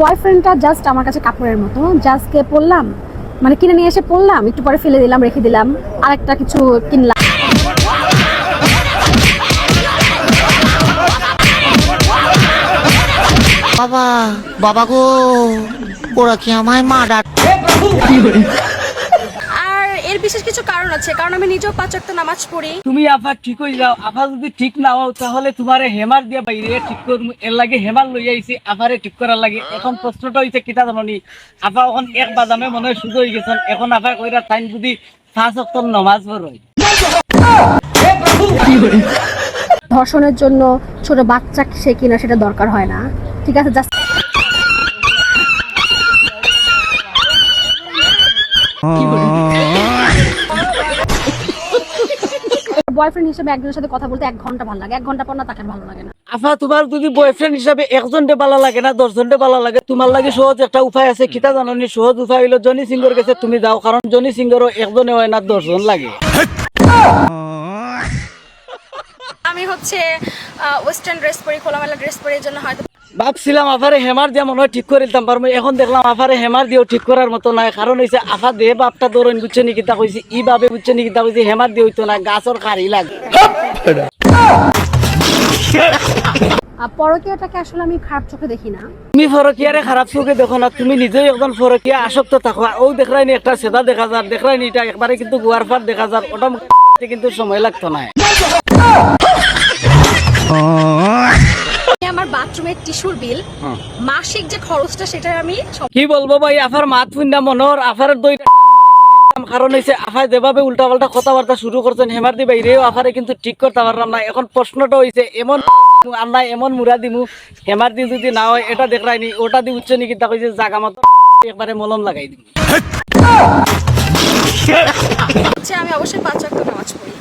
বয়ফ্রেন্ডটা just আমার কাছে কাপড়ের মতো, জাস্টকে পরলাম, মানে কিনে নিয়ে এসে পরলাম, একটু পরে ফেলে দিলাম, রেখে দিলাম, আরেকটা কিছু কিনলাম। বাবা বাবা গো, ওরা কি আমায় মার্ডার? আর এর বিশেষ কিছু কারণ আছে, কারণ আমি নিজেও 5 ওয়াক্ত নামাজ পড়ি। তুমি আফা ঠিক হয়ে যাও। আফা যদি ঠিক না হও তাহলে তোমারে হেমার দিয়ে বাইরে ঠিক করবো, এর লাগে হেমার লই আইছি আফারে ঠিক করার লাগে। এখন প্রশ্নটা হইছে কিতা জানি, আফা এখন এক বাদামে মনে হয় শুধু হয়ে গেছেন। এখন আফা কইরা টাইম যদি 5 ওয়াক্ত নামাজ পড়ই। ধর্ষণের জন্য ছোট বাচ্চা সে কিনা সেটা দরকার হয় না, ঠিক আছে? জাস্ট বয়ফ্রেন্ড হিসেবে একজনের সাথে কথা বলতে 1 ঘন্টা ভালো লাগে, 1 ঘন্টা পর না তাকে ভালো লাগে না। আফা তোমার যদি বয়ফ্রেন্ড হিসাবে একজনটে ভালো লাগে না 10 জনটে ভালো লাগে, তোমার লাগে সহজ একটা উপায় আছে। কিতা জানি? সহজ উপায় হইলো জনি সিংহর কাছে তুমি যাও, কারণ জনি সিংহরও একজনে হয় না 10 জন লাগে। আমি হচ্ছে ওয়েস্টার্ন ড্রেস পরি, খোলামেলা ড্রেস পরি, এর জন্য হয়তো ভাবছিলাম আফারে হেমার দিয়ে মনে হয় ঠিক করে দিতাম পারবো, এখন দেখলাম আফারে হেমার দিয়েও ঠিক করার মতো নয়। কারণ হইছে আফা দেহ বাপটা ধরেন বুঝছে নি কিতা কইছি, ই ভাবে বুঝছে নি কিতা কইছি, হেমার দিয়ে হইতো না, গাছর খাড়ি লাগে। পরকীয়াটাকে আসলে আমি খারাপ চোখে দেখি না। তুমি ফরকিয়ারে খারাপ চোখে দেখো না, তুমি নিজেই একজন ফরকিয়া আসক্ত থাকো। ও দেখরাইনি একটা সেদা দেখা যার, দেখরাইনি এটা একবারে কিন্তু গুয়ার ফাট দেখা যার, ওটা কিন্তু সময় লাগতো না। আমার বাথরুমের টিস্যুর বিল, মাসিক যে খরচটা সেটা আমি কি বলবো ভাই, আফার মাত ফুন্ডা মনোর আফার দই। কারণ হইছে আফায় যেভাবে উল্টা পাল্টা কথাবার্তা শুরু করছেন হেমার দি বাইরেও আফারে কিন্তু ঠিক করতে পারলাম না। এখন প্রশ্নটা হইছে এমন আমরা এমন মুরা দিমু হেমার দি যদি না হয় এটা দেখরাইনি, ওটা দি উচ্চ নি কিতা কইছে জাগা মতো একবারে মলম লাগাই দিমু। হচ্ছে আমি অবশ্যই 5 ওয়াক্ত নামাজ পড়ি।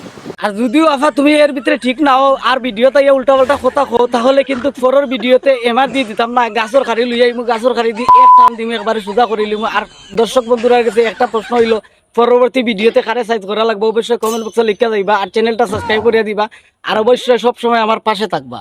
আর যদিও আফা তুমি এর ভিতরে ঠিক না হও আর ভিডিওতে উল্টা পাল্টা কথা কো, তাহলে কিন্তু পরের ভিডিওতে এমআর দিয়ে দিতাম না, গাছর খাড়ি লই আইমু, গাছর খাড়ি দিয়ে এক টান দিমু, একবারে সোজা করে লিমু। আর দর্শক বন্ধুরা কাছে একটা প্রশ্ন হইলো, পরবর্তী ভিডিওতে কারে সাইজ করা লাগবে অবশ্যই কমেন্ট বক্সে লিখে যাইবা, আর চ্যানেলটা সাবস্ক্রাইব করে দিবা, আর অবশ্যই সব সময় আমার পাশে থাকবা।